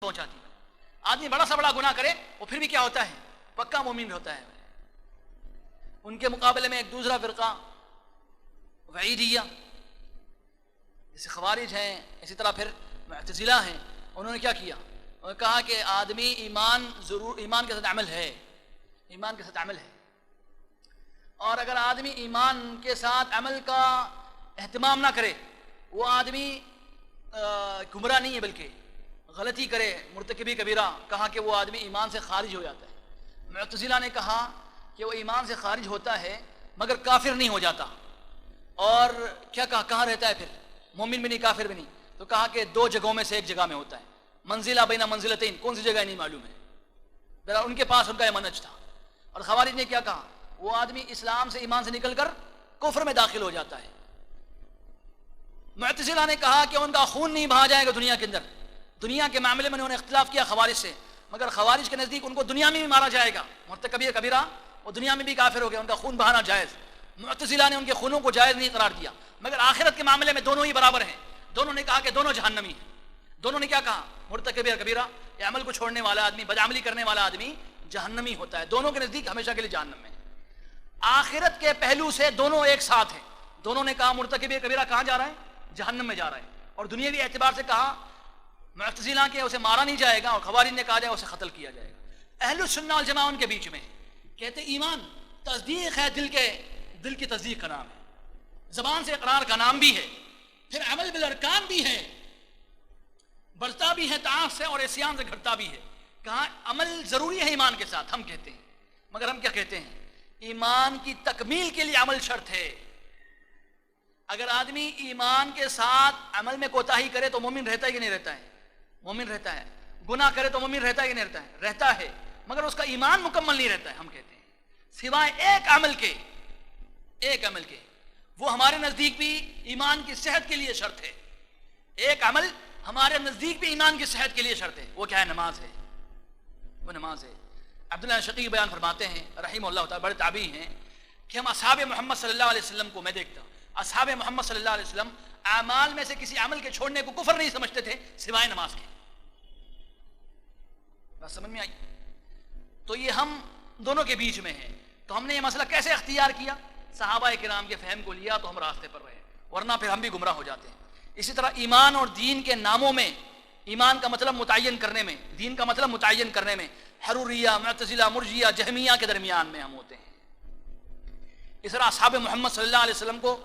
پہنچاتی ہے۔ آدمی بڑا سا بڑا گناہ کرے وہ پھر بھی کیا ہوتا ہے؟ پکا مومن ہوتا ہے۔ ان کے مقابلے میں ایک دوسرا فرقہ وعیدیہ، جیسے خوارج ہیں، اسی طرح پھر معتزلہ ہیں، انہوں نے کیا کیا؟ انہوں نے کہا کہ آدمی ایمان کے ساتھ عمل ہے، ایمان کے ساتھ عمل ہے، اور اگر آدمی ایمان کے ساتھ عمل کا اہتمام نہ کرے وہ آدمی گمراہ نہیں ہے بلکہ غلطی کرے، مرتکبی کبیرہ، کہا کہ وہ آدمی ایمان سے خارج ہو جاتا ہے۔ معتزلہ نے کہا کہ وہ ایمان سے خارج ہوتا ہے مگر کافر نہیں ہو جاتا، اور کیا کہا کہاں رہتا ہے پھر؟ مومن بھی نہیں کافر بھی نہیں، تو کہا کہ دو جگہوں میں سے ایک جگہ میں ہوتا ہے، منزلہ بین منزلتین، کون سی جگہ نہیں معلوم ہے، ذرا ان کے پاس ان کا یہ منہج تھا۔ اور خوارج نے کیا کہا؟ وہ آدمی اسلام سے ایمان سے نکل کر کفر میں داخل ہو جاتا ہے۔ معتزلہ نے کہا کہ ان کا خون نہیں بہا جائے گا دنیا کے اندر، دنیا کے معاملے میں انہوں نے اختلاف کیا خوارج سے، مگر خوارج کے نزدیک ان کو دنیا میں بھی مارا جائے گا، مرتکبی کبیرہ وہ دنیا میں بھی کافر ہو گیا، ان کا خون بہانا جائز۔ معتزلہ نے ان کے خونوں کو جائز نہیں قرار دیا، مگر آخرت کے معاملے میں دونوں ہی برابر ہیں۔ دونوں نے کہا کہ دونوں جہنمی ہیں۔ دونوں نے کیا کہا؟ مرتکبی کبیرہ یہ عمل کو چھوڑنے والا آدمی، بدعملی کرنے والا آدمی جہنمی ہوتا ہے، دونوں کے نزدیک ہمیشہ کے لیے جہنم میں۔ آخرت کے پہلو سے دونوں ایک ساتھ ہیں۔ دونوں نے کہا مرتکبی کبیرہ کہاں جا رہا ہے؟ جہنم میں جا رہا ہے، اور دنیاوی اعتبار سے کہا معتزلہ کہ اسے مارا نہیں جائے گا، اور خوارج نے کہا جائے اسے قتل کیا جائے گا۔ اہل السنہ والجماعہ ان کے بیچ میں کہتے ایمان تصدیق ہے، دل کی تصدیق کا نام ہے، زبان سے اقرار کا نام بھی ہے، پھر عمل بالارکان بھی ہے، بڑھتا بھی ہے طاعت سے اور عصیان سے گھٹتا بھی ہے۔ کہاں عمل ضروری ہے ایمان کے ساتھ، ہم کہتے ہیں، مگر ہم کیا کہتے ہیں؟ ایمان کی تکمیل کے لیے عمل شرط ہے۔ اگر آدمی ایمان کے ساتھ عمل میں کوتاہی کرے تو مومن رہتا ہے کہ نہیں رہتا ہے؟ مومن رہتا ہے۔ گناہ کرے تو مومن رہتا ہے کہ نہیں رہتا ہے؟ رہتا ہے، مگر اس کا ایمان مکمل نہیں رہتا ہے، ہم کہتے ہیں، سوائے ایک عمل کے وہ ہمارے نزدیک بھی ایمان کی صحت کے لیے شرط ہے۔ ایک عمل ہمارے نزدیک بھی ایمان کی صحت کے لیے شرط ہے، وہ کیا ہے؟ نماز ہے، وہ نماز ہے۔ عبداللہ شقیق بیان فرماتے ہیں رحمہ اللہ تعالی، بڑے تابعی ہیں، کہ ہم اصحاب محمد صلی اللہ علیہ وسلم کو میں دیکھتا ہوں، اصحاب محمد صلی اللہ علیہ وسلم اعمال میں سے کسی عمل کے چھوڑنے کو کفر نہیں سمجھتے تھے سوائے نماز کے۔ بات سمجھ میں آئی؟ تو یہ ہم دونوں کے بیچ میں ہے۔ تو ہم نے یہ مسئلہ کیسے اختیار کیا؟ صحابہ کرام کے فہم کو لیا تو ہم راستے پر رہے، ورنہ پھر ہم بھی گمراہ ہو جاتے ہیں۔ اسی طرح ایمان اور دین کے ناموں میں، ایمان کا مطلب متعین کرنے میں، دین کا مطلب متعین کرنے میں حروریہ، معتزلہ، مرجیہ، جہمیہ کے درمیان میں ہم ہوتے ہیں۔ اس طرح اصحاب محمد صلی اللہ علیہ وسلم کو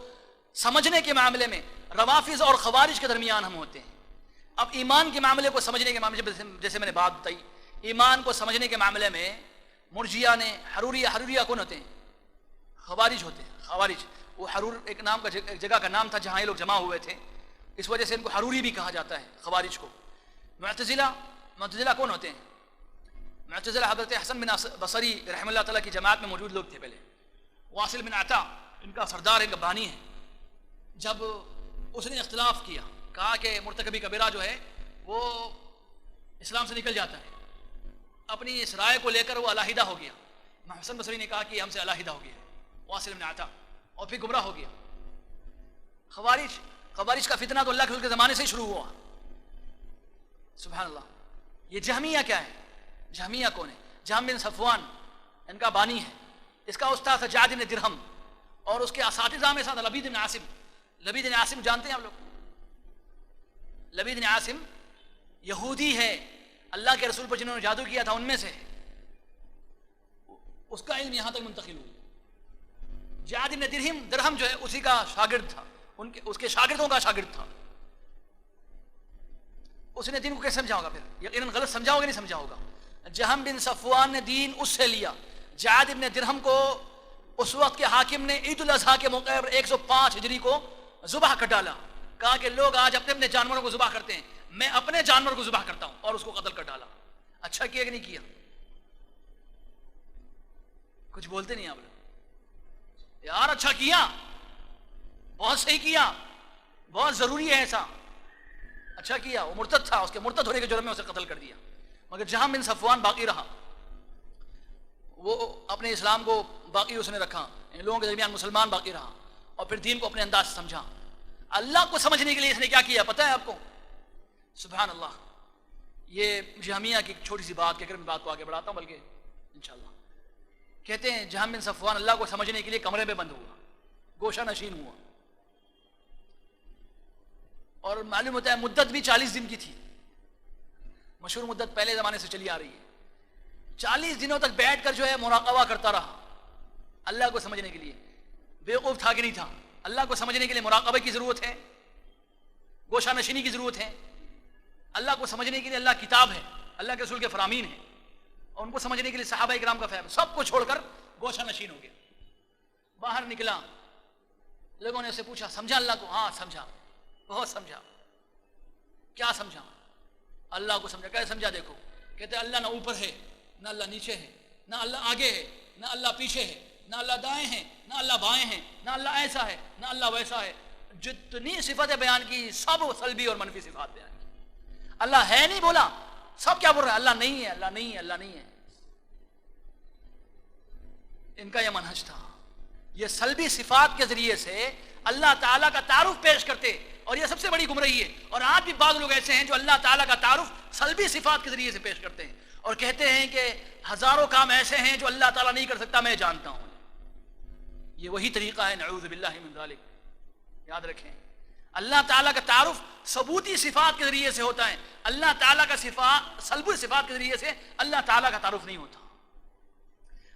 سمجھنے کے معاملے میں روافض اور خوارج کے درمیان ہم ہوتے ہیں۔ اب ایمان کے معاملے کو سمجھنے کے معاملے میں جیسے میں نے بات بتائی، ایمان کو سمجھنے کے معاملے میں مرجیہ نے حروریہ کون ہوتے ہیں؟ خوارج ہوتے ہیں۔ خوارج وہ حرور ایک جگہ کا نام تھا جہاں یہ لوگ جمع ہوئے تھے، اس وجہ سے ان کو حروری بھی کہا جاتا ہے خوارج کو۔ معتزلہ کون ہوتے ہیں؟ معتزلہ حضرت حسن بن بصری رحمہ اللہ تعالیٰ کی جماعت میں موجود لوگ تھے پہلے۔ واصل بن عطا ان کا سردار ہے، بانی ہے۔ جب اس نے اختلاف کیا، کہا کہ مرتکبی کبیرہ جو ہے وہ اسلام سے نکل جاتا ہے، اپنی اس رائے کو لے کر وہ علیحدہ ہو گیا۔ حسن بصری نے کہا کہ ہم سے علیحدہ ہو گیا واصل بن عطا، اور پھر گمراہ ہو گیا۔ خوارج کا فتنہ تو اللہ کے رسول کے زمانے سے ہی شروع ہوا، سبحان اللہ۔ یہ جہمیہ کیا ہے؟ جہمیہ کون ہے؟ جہم بن صفوان ان کا بانی ہے، اس کا استاد تھا جعد بن درہم، اور اس کے اساتذہ میں ساتھ لبید بن عاصم۔ لبید بن عاصم جانتے ہیں آپ لوگ؟ لبید بن عاصم یہودی ہے، اللہ کے رسول پر جنہوں نے جادو کیا تھا ان میں سے، اس کا علم یہاں تک منتقل ہوا۔ جعد بن درہم جو ہے اسی کا شاگرد تھا، اس کے شاگردوں کا شاگرد تھا۔ اس نے دین کو کیسے سمجھا ہوگا؟ پھر یقیناً غلط سمجھا ہوگا، نہیں سمجھا ہوگا۔ جہم بن صفوان نے دین اس سے لیا۔ جعد بن درہم کو اس وقت کے حاکم نے عید الاضحیٰ کے موقع پر 105 ہجری کو ذبح کر ڈالا، کہا کہ لوگ آج اپنے اپنے جانوروں کو ذبح کرتے ہیں، میں اپنے جانور کو ذبح کرتا ہوں، اور اس کو قتل کر ڈالا۔ اچھا کیا کہ نہیں کیا؟ کچھ بولتے نہیں آپ لوگ یار؟ اچھا کیا، بہت صحیح کیا، بہت ضروری ہے ایسا، اچھا کیا۔ وہ مرتد تھا، اس کے مرتد ہونے کے جرم میں اسے قتل کر دیا، مگر جہم بن صفوان باقی رہا، وہ اپنے اسلام کو باقی اس نے رکھا، ان لوگوں کے درمیان مسلمان باقی رہا، اور پھر دین کو اپنے انداز سے سمجھا۔ اللہ کو سمجھنے کے لیے اس نے کیا کیا پتہ ہے آپ کو؟ سبحان اللہ، یہ جہمیہ کی چھوٹی سی بات کہہ کر میں بات کو آگے بڑھاتا ہوں، بلکہ انشاءاللہ کہتے ہیں جہم بن صفوان اللہ کو سمجھنے کے لیے کمرے میں بند ہوا، گوشہ نشین ہوا، اور معلوم ہوتا ہے مدت بھی 40 دن کی تھی، مشہور مدت پہلے زمانے سے چلی آ رہی ہے۔ 40 دنوں تک بیٹھ کر جو ہے مراقبہ کرتا رہا اللہ کو سمجھنے کے لیے۔ بیوقوف تھا کہ نہیں تھا؟ اللہ کو سمجھنے کے لیے مراقبہ کی ضرورت ہے، گوشہ نشینی کی ضرورت ہے۔ اللہ کو سمجھنے کے لیے اللہ کتاب ہے، اللہ کے رسول کے فرامین ہیں، اور ان کو سمجھنے کے لیے صحابہ کرام کا فہم، سب کو چھوڑ کر گوشہ نشین ہو گیا۔ باہر نکلا، لوگوں نے اسے پوچھا سمجھا اللہ کو؟ ہاں سمجھا، بہت سمجھا۔ کیا سمجھا؟ اللہ کو سمجھا۔ کیسے سمجھا؟ دیکھو، کہتے اللہ نہ اوپر ہے، نہ اللہ نیچے ہے، نہ اللہ آگے ہے، نہ اللہ پیچھے ہے، نہ اللہ دائیں ہیں، نہ اللہ بائیں ہیں، نہ اللہ ایسا ہے، نہ اللہ ویسا ہے۔ جتنی صفتیں بیان کی سب سلبی اور منفی صفات بیان کی۔ اللہ ہے نہیں بولا، سب کیا بول رہے ہیں؟ اللہ نہیں ہے، اللہ نہیں ہے، اللہ نہیں ہے۔ ان کا یہ منہج تھا، یہ سلبی صفات کے ذریعے سے اللہ تعالیٰ کا تعارف پیش کرتے، اور یہ سب سے بڑی گمراہی ہے۔ اور آج بھی بعض لوگ ایسے ہیں جو اللہ تعالیٰ کا تعارف سلبی صفات کے ذریعے سے پیش کرتے ہیں، اور کہتے ہیں کہ ہزاروں کام ایسے ہیں جو اللہ تعالیٰ نہیں کر سکتا، میں جانتا ہوں۔ یہ وہی طریقہ ہے، نعوذ باللہ من ذالک۔ یاد رکھیں، اللہ تعالیٰ کا تعارف ثبوتی صفات کے ذریعے سے ہوتا ہے، اللہ تعالیٰ کا سلبی صفات کے ذریعے سے اللہ تعالیٰ کا تعارف نہیں ہوتا۔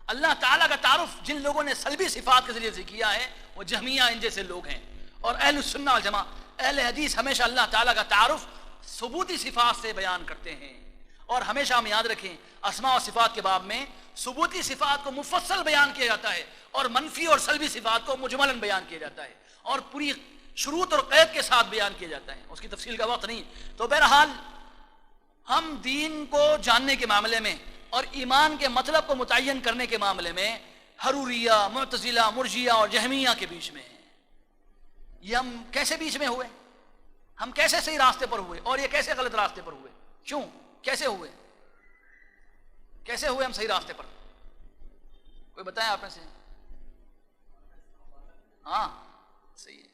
اللہ تعالیٰ کا تعارف جن لوگوں نے سلبی صفات کے ذریعے سے کیا ہے وہ جہمیہ ان جیسے لوگ ہیں، اور اہل السنہ والجماعہ، اہل حدیث ہمیشہ اللہ تعالیٰ کا تعارف ثبوتی صفات سے بیان کرتے ہیں۔ اور ہمیشہ ہم یاد رکھیں، اسماء و صفات کے باب میں ثبوتی صفات کو مفصل بیان کیا جاتا ہے، اور منفی اور سلبی صفات کو مجملاً بیان کیا جاتا ہے، اور پوری شروط اور قید کے ساتھ بیان کیا جاتا ہے، اس کی تفصیل کا وقت نہیں۔ تو بہرحال ہم دین کو جاننے کے معاملے میں اور ایمان کے مطلب کو متعین کرنے کے معاملے میں حروریہ، معتزلہ، مرجیہ اور جہمیہ کے بیچ میں ہیں۔ یہ ہم کیسے بیچ میں ہوئے؟ ہم کیسے صحیح راستے پر ہوئے، اور یہ کیسے غلط راستے پر ہوئے؟ کیوں؟ کیسے ہوئے؟ کیسے ہوئے ہم صحیح راستے پر؟ کوئی بتائیں آپ میں سے؟ ہاں صحیح ہے۔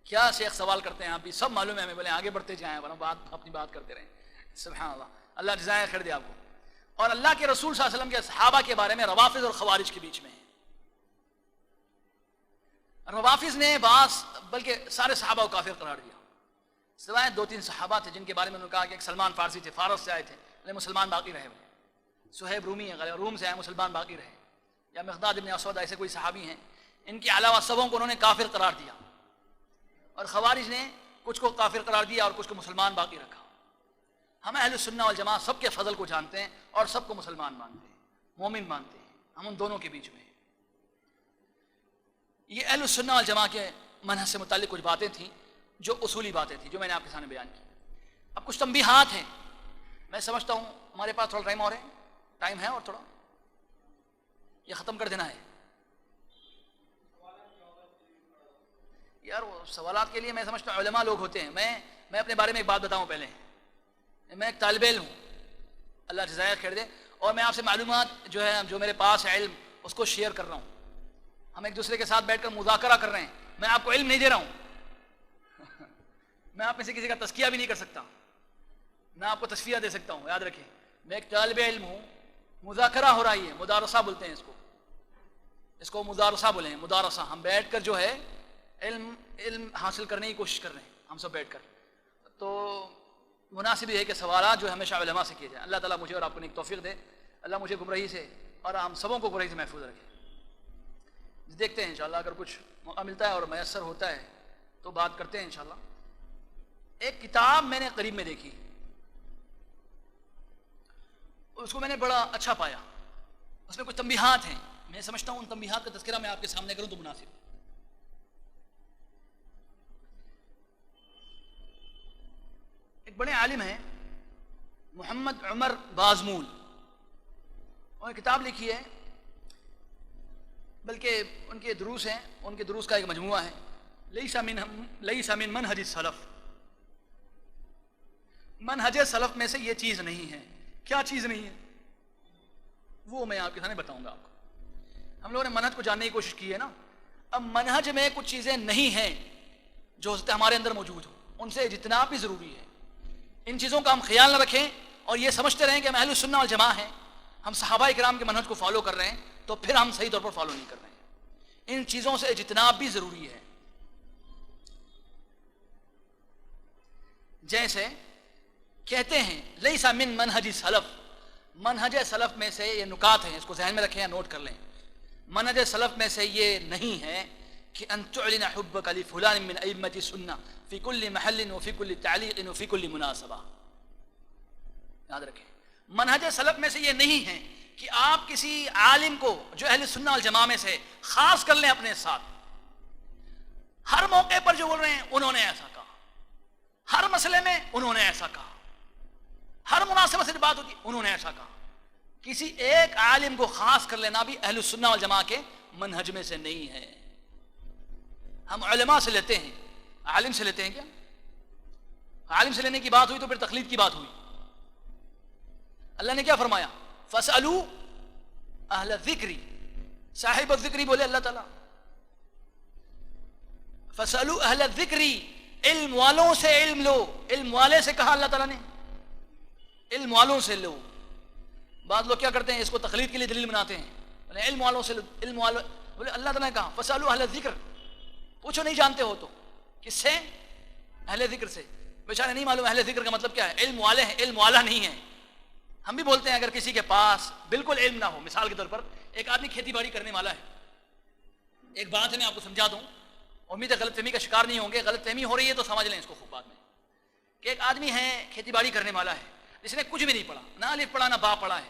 کیا شیخ سوال کرتے ہیں آپ بھی؟ سب معلوم ہے ہمیں، بولے آگے بڑھتے جائیں ورنہ اپنی بات کرتے رہیں۔ سبحان اللہ، اللہ جزائے خیر دے آپ کو۔ اور اللہ کے رسول صلی اللہ علیہ وسلم کے صحابہ کے بارے میں روافض اور خوارج کے بیچ میں ہے۔ روافض نے بلکہ سارے صحابہ کو کافر قرار دیا، سوائے 2-3 صحابہ تھے جن کے بارے میں انہوں نے کہا کہ ایک سلمان فارسی تھے، فارس سے آئے تھے لیکن مسلمان باقی رہے ہوئے، صہیب رومی ہے، روم سے آئے مسلمان باقی رہے، یا مقداد ابن اسود، ایسے کوئی صحابی ہیں۔ ان کے علاوہ سبوں کو انہوں نے کافر قرار دیا، اور خوارج نے کچھ کو کافر قرار دیا اور کچھ کو مسلمان باقی رکھا۔ ہم اہل السنہ والجماعہ سب کے فضل کو جانتے ہیں اور سب کو مسلمان مانتے ہیں، مومن مانتے ہیں، ہم ان دونوں کے بیچ میں ہیں۔ یہ اہل السنہ والجماعہ کے منہج سے متعلق کچھ باتیں تھیں جو اصولی باتیں تھیں جو میں نے آپ کے سامنے بیان کی۔ اب کچھ تنبیہات ہیں، میں سمجھتا ہوں ہمارے پاس تھوڑا ٹائم ہے اور تھوڑا یہ ختم کر دینا ہے۔ یار وہ سوالات کے لیے میں سمجھتا ہوں علماء لوگ ہوتے ہیں۔ میں اپنے بارے میں ایک بات بتاؤں پہلے، میں ایک طالب علم ہوں، اللہ جزائے خیر دے، اور میں آپ سے معلومات جو میرے پاس ہے علم اس کو شیئر کر رہا ہوں۔ ہم ایک دوسرے کے ساتھ بیٹھ کر مذاکرہ کر رہے ہیں، میں آپ کو علم نہیں دے رہا ہوں میں آپ میں سے کسی کا تزکیہ بھی نہیں کر سکتا، نہ آپ کو تصفیہ دے سکتا ہوں۔ یاد رکھیں میں ایک طالب علم ہوں، مذاکرہ ہو رہی ہے، مدارسہ بولتے ہیں اس کو مدارسہ بولیں، مدارسہ۔ ہم بیٹھ کر جو ہے علم حاصل کرنے کی کوشش کر رہے ہیں ہم سب بیٹھ کر، تو مناسب یہ ہے کہ سوالات جو ہمیشہ علماء سے کیے جائیں۔ اللہ تعالیٰ مجھے اور آپ کو نیک توفیق دے، اللہ مجھے گمراہی سے اور ہم سبوں کو گمراہی سے محفوظ رکھے۔ دیکھتے ہیں انشاءاللہ اگر کچھ موقع ملتا ہے اور میسر ہوتا ہے تو بات کرتے ہیں انشاءاللہ۔ ایک کتاب میں نے قریب میں دیکھی، اس کو میں نے بڑا اچھا پایا، اس میں کچھ تنبیہات ہیں، میں سمجھتا ہوں ان تنبیہات کا تذکرہ میں آپ کے سامنے کروں تو مناسب۔ ایک بڑے عالم ہیں محمد عمر بازمول، انہوں نے کتاب لکھی ہے، بلکہ ان کے دروس ہیں، ان کے دروس کا ایک مجموعہ ہے، لیس من منہج السلف۔ منہج سلف میں سے یہ چیز نہیں ہے۔ کیا چیز نہیں ہے؟ وہ میں آپ کے سامنے بتاؤں گا آپ کو۔ ہم لوگوں نے منہج کو جاننے کی کوشش کی ہے نا، اب منہج میں کچھ چیزیں نہیں ہیں جو ہمارے اندر موجود ہوں، ان سے اجتناب بھی ضروری ہے۔ ان چیزوں کا ہم خیال نہ رکھیں اور یہ سمجھتے رہیں کہ ہم اہل السنہ والجماعہ ہیں، ہم صحابہ کرام کے منہج کو فالو کر رہے ہیں، تو پھر ہم صحیح طور پر فالو نہیں کر رہے ہیں۔ ان چیزوں سے اجتناب بھی ضروری ہے۔ جیسے کہتے ہیں لیس من منہج سلف، منہج سلف میں سے یہ نکات ہیں، اس کو ذہن میں رکھیں یا نوٹ کر لیں، منہج سلف میں سے یہ نہیں ہے کہ ان تعلن حبک لفلان من ائمۃ السنہ فی کل محل وفی کل تعلیق وفی کل مناسبہ۔ یاد رکھیں، منہج سلف میں سے یہ نہیں ہے کہ آپ کسی عالم کو جو اہل سنہ والجماعہ میں سے خاص کر لیں اپنے ساتھ، ہر موقع پر جو بول رہے ہیں انہوں نے ایسا کہا، ہر مسئلے میں انہوں نے ایسا کہا، ہر مناسبت سے بات ہوتی انہوں نے ایسا کہا۔ کسی ایک عالم کو خاص کر لینا بھی اہل السنہ والجماعہ کے منہج میں سے نہیں ہے۔ ہم علماء سے لیتے ہیں، عالم سے لیتے ہیں کیا؟ عالم سے لینے کی بات ہوئی تو پھر تقلید کی بات ہوئی۔ اللہ نے کیا فرمایا؟ فَاسْأَلُوا اہل الذکر، صاحب الذکر بولے اللہ تعالیٰ، فَاسْأَلُوا اہل الذکر، علم والوں سے علم لو۔ علم والے سے کہا اللہ تعالیٰ نے، علم والوں سے لو۔ بعض لوگ کیا کرتے ہیں، اس کو تقلید کے لیے دلیل بناتے ہیں، بولے علم والوں سے لو، علم والوں، بولے اللہ تعالیٰ نے کہا فَاسْأَلُوا اہل الذکر، پوچھو نہیں جانتے ہو تو کس سے؟ اہل ذکر سے۔ بیچارے نہیں معلوم اہل ذکر کا مطلب کیا ہے، علم والے ہیں، علم والا نہیں ہے۔ ہم بھی بولتے ہیں اگر کسی کے پاس بالکل علم نہ ہو، مثال کے طور پر ایک آدمی کھیتی باڑی کرنے والا ہے، ایک بات ہے میں آپ کو سمجھا دوں، امید ہے غلط فہمی کا شکار نہیں ہوں گے، غلط فہمی ہو رہی ہے تو سمجھ لیں اس کو خوب بعد میں، کہ ایک آدمی ہے کھیتی باڑی کرنے والا ہے، جس نے کچھ بھی نہیں پڑھا، نہ الف پڑھا نہ با پڑھا ہے،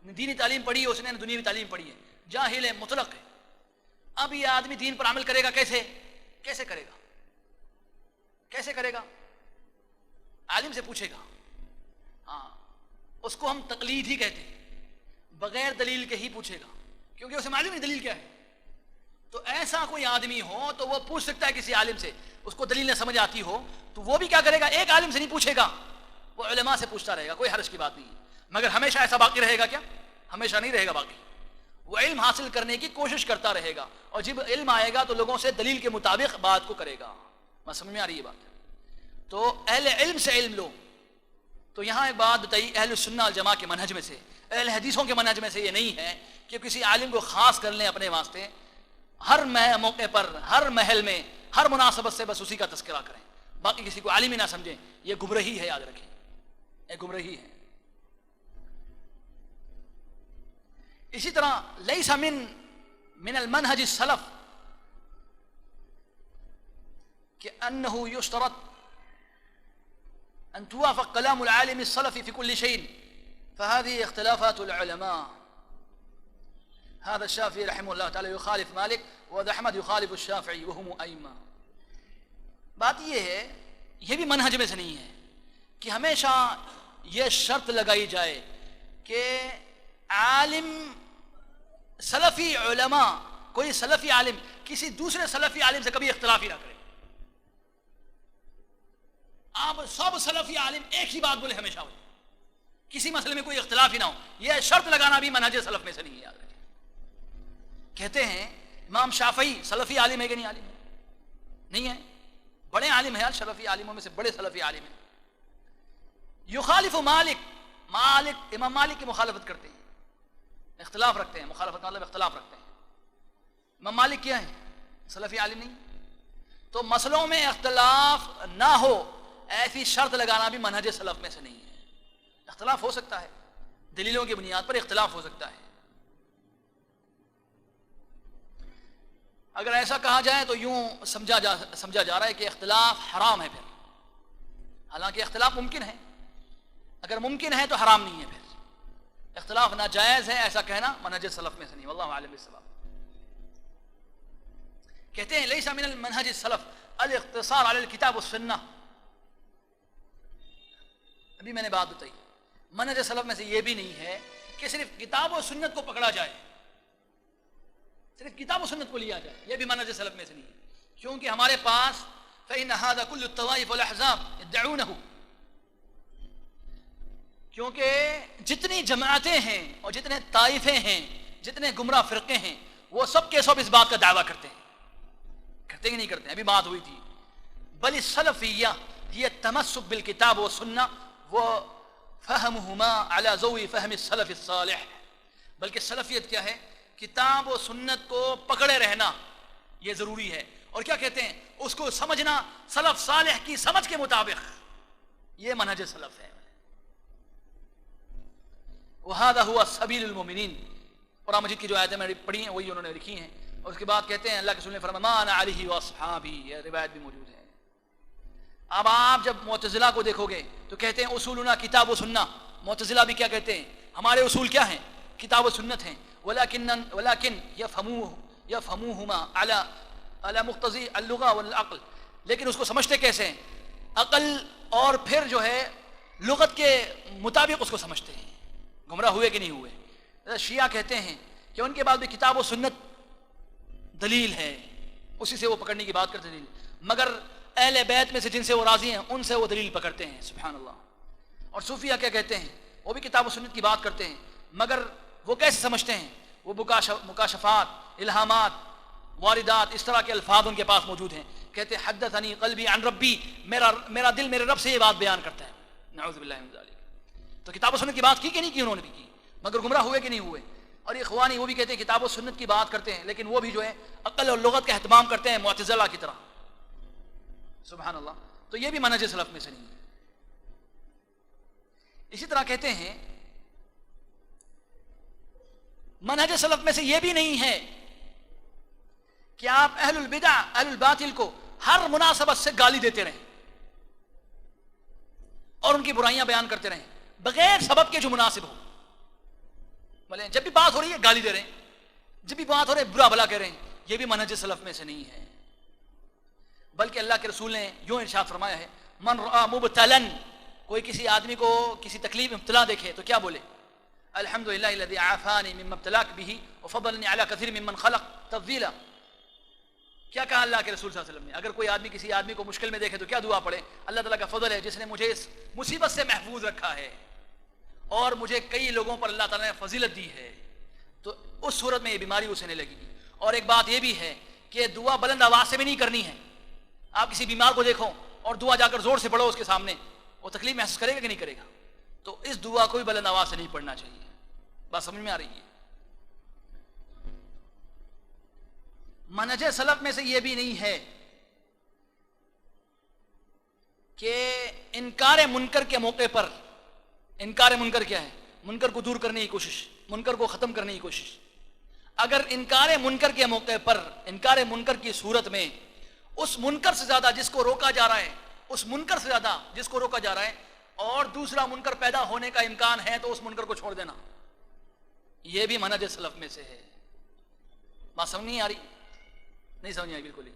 نہ دینی تعلیم پڑھی ہے اس نے، نہ دنیاوی تعلیم پڑھی ہے، جاہل ہے، مطلق ہے۔ اب یہ آدمی دین پر عمل کرے گا کیسے کرے گا؟ کیسے کرے گا؟ عالم سے پوچھے گا۔ ہاں، اس کو ہم تقلید ہی کہتے ہیں، بغیر دلیل کے ہی پوچھے گا، کیونکہ اسے معلوم نہیں دلیل کیا ہے۔ تو ایسا کوئی آدمی ہو تو وہ پوچھ سکتا ہے کسی عالم سے، اس کو دلیل نہ سمجھ آتی ہو تو وہ بھی کیا کرے گا؟ ایک عالم سے نہیں پوچھے گا، وہ علماء سے پوچھتا رہے گا، کوئی حرج کی بات نہیں ہے۔ مگر ہمیشہ ایسا باقی رہے گا کیا؟ ہمیشہ نہیں رہے گا باقی، وہ علم حاصل کرنے کی کوشش کرتا رہے گا، اور جب علم آئے گا تو لوگوں سے دلیل کے مطابق بات کو کرے گا۔ میں سمجھ میں آ رہی ہے بات؟ تو اہل علم سے علم لو۔ تو یہاں ایک بات بتائی، اہل السنہ والجماعہ کے منہج میں سے، اہل حدیثوں کے منہج میں سے یہ نہیں ہے کہ کسی عالم کو خاص کر لیں اپنے واسطے، ہر موقع پر، ہر محل میں، ہر مناسبت سے بس اسی کا تذکرہ کریں، باقی کسی کو عالم ہی نہ سمجھیں۔ یہ گمراہی ہے، یاد رکھیں، یہ گمراہی ہے۔ اسی طرح لیس من المنہج السلف کہ انه یشترط ان توافق کلام العالم السلفی في كل شيء فهذه اختلافات العلماء۔ هذا الشافعي رحمه الله تعالى يخالف مالك، وهذا احمد يخالف الشافعي وهم ائمہ۔ بات یہ ہے، یہ بھی منہج میں سے نہیں ہے کہ ہمیشہ یہ شرط لگائی جائے کہ عالم سلفی علماء، کوئی سلفی عالم کسی دوسرے سلفی عالم سے کبھی اختلاف ہی نہ کرے۔ آپ سب سلفی عالم ایک ہی بات بولے ہمیشہ ہو، کسی مسئلے میں کوئی اختلاف ہی نہ ہو، یہ شرط لگانا بھی منہج سلف میں سے نہیں ہے، یاد رکھیں۔ کہتے ہیں امام شافعی سلفی عالم ہے کہ نہیں عالم ہے؟ نہیں ہے، بڑے عالم ہیں، سلفی عالموں میں سے بڑے سلفی عالم ہیں۔ یخالف مالک، امام مالک کی مخالفت کرتے ہیں، اختلاف رکھتے ہیں، مخالفت کا مطلب اختلاف رکھتے ہیں۔ امام مالک کیا ہے؟ سلفی عالم نہیں۔ تو مسئلوں میں اختلاف نہ ہو ایسی شرط لگانا بھی منہج سلف میں سے نہیں ہے۔ اختلاف ہو سکتا ہے، دلیلوں کی بنیاد پر اختلاف ہو سکتا ہے۔ اگر ایسا کہا جائے تو یوں سمجھا جا رہا ہے کہ اختلاف حرام ہے، پھر حالانکہ اختلاف ممکن ہے، اگر ممکن ہے تو حرام نہیں ہے، پھر اختلاف ناجائز ہے، ایسا کہنا منہج سلف میں سے نہیں۔ واللہ اعلم بالصواب۔ کہتے ہیں لیس من المنہج السلف الاقتصار علی الکتاب والسنہ۔ ابھی میں نے بات بتائی، منہج سلف میں سے یہ بھی نہیں ہے کہ صرف کتاب و سنت کو پکڑا جائے، صرف کتاب و سنت کو لیا جائے، یہ بھی منہج سلف میں سے نہیں ہے، کیونکہ ہمارے پاس فإن هذا كل الطوائف والاحزاب يدعونه، کیونکہ جتنی جماعتیں ہیں اور جتنے طائفے ہیں، جتنے گمراہ فرقے ہیں، وہ سب کے سب اس بات کا دعویٰ کرتے ہیں کہ نہیں کرتے ہیں؟ ابھی بات ہوئی تھی، بل السلفیہ یہ تمسک بالکتاب و سنہ، وہ فَهَمُهُمَا عَلَى ضَوْءِ فَهْمِ السَّلَفِ الصَّالِحِ، بلکہ سلفیت کیا ہے؟ کتاب و سنت کو پکڑے رہنا یہ ضروری ہے، اور کیا کہتے ہیں اس کو سمجھنا سلف صالح کی سمجھ کے مطابق، یہ منہج سلف ہے۔ وَهَذَا هُوَ سَبِيلُ الْمُؤْمِنِينَ، قرآن مجید کی جو آیتیں میں نے پڑھی ہیں وہی انہوں نے لکھی ہیں، اور اس کے بعد کہتے ہیں اللہ کے رسول نے فرمایا مَا أَنَا عَلَيْهِ وَأَصْحَابِي، یہ روایت بھی موجود ہے۔ اب آپ جب معتزلہ کو دیکھو گے تو کہتے ہیں اصولنا کتاب و سنہ، معتزلہ بھی کیا کہتے ہیں؟ ہمارے اصول کیا ہیں؟ کتاب و سنت ہیں۔ ولیکن یفہموہما علی مقتضی اللغہ والعقل، لیکن اس کو سمجھتے کیسے ہیں؟ عقل اور پھر جو ہے لغت کے مطابق اس کو سمجھتے ہیں۔ گمراہ ہوئے کہ نہیں ہوئے؟ شیعہ کہتے ہیں کہ ان کے بعد بھی کتاب و سنت دلیل ہے، اسی سے وہ پکڑنے کی بات کرتے ہیں، مگر اہل بیت میں سے جن سے وہ راضی ہیں ان سے وہ دلیل پکڑتے ہیں۔ سبحان اللہ۔ اور صوفیہ کیا کہتے ہیں؟ وہ بھی کتاب و سنت کی بات کرتے ہیں، مگر وہ کیسے سمجھتے ہیں؟ وہ مکاشفات، الہامات، واردات، اس طرح کے الفاظ ان کے پاس موجود ہیں۔ کہتے ہیں حدثنی قلبی عن ربی، میرا دل میرے رب سے یہ بات بیان کرتا ہے۔ نعوذ باللہ من ذلک۔ تو کتاب و سنت کی بات کی کہ نہیں کی؟ انہوں نے بھی کی، مگر گمراہ ہوئے کہ نہیں ہوئے؟ اور اخوانی وہ بھی کہتے ہیں کتاب و سنت کی بات کرتے ہیں، لیکن وہ بھی جو ہے عقل اور لغت کا اہتمام کرتے ہیں معتزلہ کی طرح۔ سبحان اللہ۔ تو یہ بھی منہج سلف میں سے نہیں ہے۔ اسی طرح کہتے ہیں منہج سلف میں سے یہ بھی نہیں ہے کہ آپ اہل البدع، اہل الباطل کو ہر مناسبت سے گالی دیتے رہیں اور ان کی برائیاں بیان کرتے رہیں بغیر سبب کے جو مناسب ہو۔ بولے جب بھی بات ہو رہی ہے گالی دے رہے ہیں، جب بھی بات ہو رہی ہے برا بھلا کہہ رہے ہیں، یہ بھی منہج سلف میں سے نہیں ہے۔ بلکہ اللہ کے رسول نے یوں ارشاد فرمایا ہے من رأى مبتلا، کوئی کسی آدمی کو کسی تکلیف میں مبتلا دیکھے تو کیا بولے؟ الحمدللہ الذی عافانی مما ابتلاک بہ وفضلنی علی کثیر ممن خلق تفضیلا۔ کیا کہا اللہ کے رسول صلی اللہ علیہ وسلم نے؟ اگر کوئی آدمی کسی آدمی کو مشکل میں دیکھے تو کیا دعا پڑھے؟ اللہ تعالیٰ کا فضل ہے جس نے مجھے اس مصیبت سے محفوظ رکھا ہے اور مجھے کئی لوگوں پر اللہ تعالیٰ نے فضیلت دی ہے، تو اس صورت میں یہ بیماری اسے نہیں لگے گی۔ اور ایک بات یہ بھی ہے کہ دعا بلند آواز سے بھی نہیں کرنی ہے۔ آپ کسی بیمار کو دیکھو اور دعا جا کر زور سے پڑھو اس کے سامنے، وہ تکلیف محسوس کرے گا کہ نہیں کرے گا؟ تو اس دعا کو بھی بلند آواز سے نہیں پڑھنا چاہیے۔ بات سمجھ میں آ رہی ہے؟ منہج سلف میں سے یہ بھی نہیں ہے کہ انکار منکر کے موقع پر، انکار منکر کیا ہے؟ منکر کو دور کرنے کی کوشش، منکر کو ختم کرنے کی کوشش۔ اگر انکار منکر کے موقع پر، انکار منکر کی صورت میں اس منکر سے زیادہ جس کو روکا جا رہا ہے، اس منکر سے زیادہ جس کو روکا جا رہا ہے اور دوسرا منکر پیدا ہونے کا امکان ہے تو اس منکر کو چھوڑ دینا، یہ بھی منہج سلف میں سے ہے۔ بات سمجھ نہیں آ رہی؟ نہیں سمجھ آئی بالکل ہی۔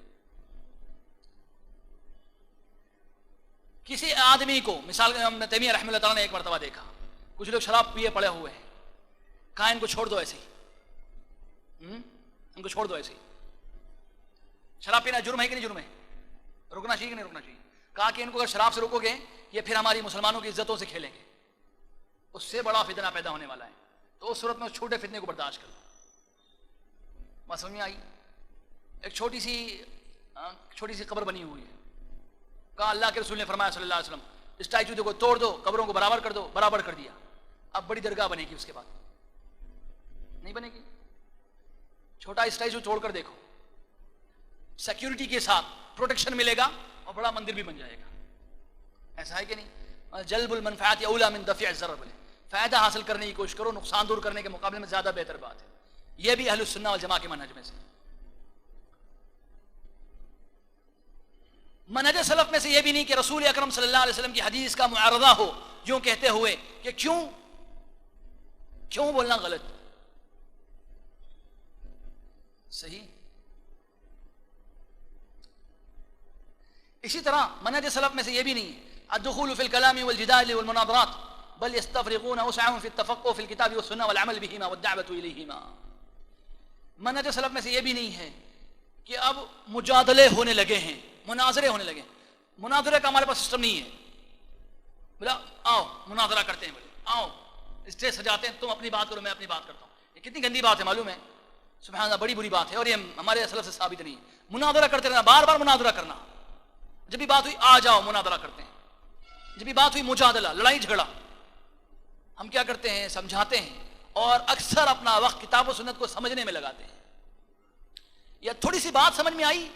کسی آدمی کو مثال ابن تیمیہ رحمہ اللہ تعالیٰ نے ایک مرتبہ دیکھا، کچھ لوگ شراب پیے پڑے ہوئے ہیں، کہا ان کو چھوڑ دو ایسے ہی، ان کو چھوڑ دو ایسے ہی۔ شراب پینا جرم ہے کہ نہیں جرم ہے؟ رکنا چاہیے کہ نہیں رکنا چاہیے؟ کہا کہ ان کو اگر شراب سے روکو گے یہ پھر ہماری مسلمانوں کی عزتوں سے کھیلیں گے، اس سے بڑا فتنہ پیدا ہونے والا ہے، تو اس صورت میں اس چھوٹے فتنے کو برداشت کرو۔ بات سمجھ میں آئی؟ ایک چھوٹی سی قبر بنی ہوئی ہے، کہا اللہ کے رسول نے فرمایا صلی اللہ علیہ وسلم اسٹیچو کو توڑ دو، قبروں کو برابر کر دو، برابر کر دیا، اب بڑی درگاہ بنے گی، اس کے بعد نہیں بنے گی۔ چھوٹا اسٹیچو توڑ کر دیکھو، سیکیورٹی کے ساتھ پروٹیکشن ملے گا اور بڑا مندر بھی بن جائے گا۔ ایسا ہے کہ نہیں؟ جلب المنفعات اولا من دفع الضرر، بولے فائدہ حاصل کرنے کی کوشش کرو، نقصان دور کرنے کے مقابلے میں زیادہ بہتر بات ہے۔ یہ بھی اہل السنہ والجماعہ کے منہج میں سے۔ منہج سلف میں سے یہ بھی نہیں کہ رسول اکرم صلی اللہ علیہ وسلم کی حدیث کا معارضہ ہو یوں کہتے ہوئے کہ کیوں بولنا غلط، صحیح۔ اسی طرح منہج سلف میں سے یہ بھی نہیں ہے الدخول فی الکلام والجدال والمناظرات بل یستفرغون وسعهم فی التفقه فی الکتاب والسنہ والعمل بہما والدعوۃ الیہما۔ منہج سلف میں سے یہ بھی نہیں ہے کہ اب مجادلے ہونے لگے ہیں، مناظرے ہونے لگے۔ مناظرے کا ہمارے پاس سسٹم نہیں ہے، بولا آؤ مناظرہ کرتے ہیں، بولے آؤ اسٹیج سجاتے ہیں، تم اپنی بات کرو میں اپنی بات کرتا ہوں۔ یہ کتنی گندی بات ہے معلوم ہے؟ سبحان اللہ، بڑی بری بات ہے، اور یہ ہمارے سلف سے ثابت نہیں ہے۔ مناظرہ کرتے رہنا، بار بار مناظرہ کرنا، جب بھی بات ہوئی آ جاؤ مناظرہ کرتے ہیں، جب بھی بات ہوئی مجادلہ، لڑائی جھگڑا، ہم کیا کرتے ہیں؟ سمجھاتے ہیں اور اکثر اپنا وقت کتاب و سنت کو سمجھنے میں لگاتے ہیں. یا تھوڑی سی بات سمجھ میں آئی،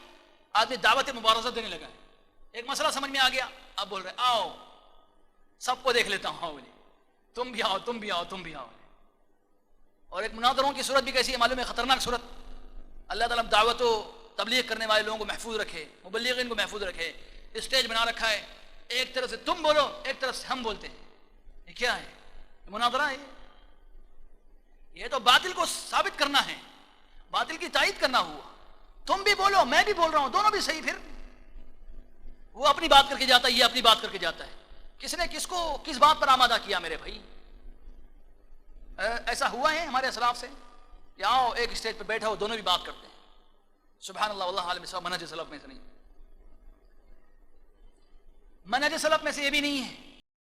آدمی دعوت مبارزہ دینے لگا ہے. ایک مسئلہ سمجھ میں آ گیا، اب بول رہے آؤ سب کو دیکھ لیتا ہوں، آؤ تم بھی آؤ، تم بھی آؤ، تم بھی آؤ. اور ایک مناظروں کی صورت بھی کیسی ہے معلوم ہے؟ خطرناک صورت. اللہ تعالیٰ دعوت و تبلیغ کرنے والے لوگوں کو محفوظ رکھے، مبلغین کو محفوظ رکھے. اسٹیج بنا رکھا ہے، ایک طرف سے تم بولو، ایک طرف سے ہم بولتے ہیں. یہ کیا ہے؟ یہ مناظرہ ہے. یہ تو باطل کو ثابت کرنا ہے، باطل کی تائید کرنا ہوا. تم بھی بولو، میں بھی بول رہا ہوں، دونوں بھی صحیح. پھر وہ اپنی بات کر کے جاتا ہے، یہ اپنی بات کر کے جاتا ہے. کس نے کس کو کس بات پر آمادہ کیا میرے بھائی؟ ایسا ہوا ہے ہمارے اسلاف سے کہ آؤ ایک اسٹیج پہ بیٹھا ہو، دونوں بھی بات کرتے ہیں. سبحان اللہ واللہ عالم سب منہج سلف میں سے نہیں. منہج سلف میں سے یہ بھی نہیں ہے.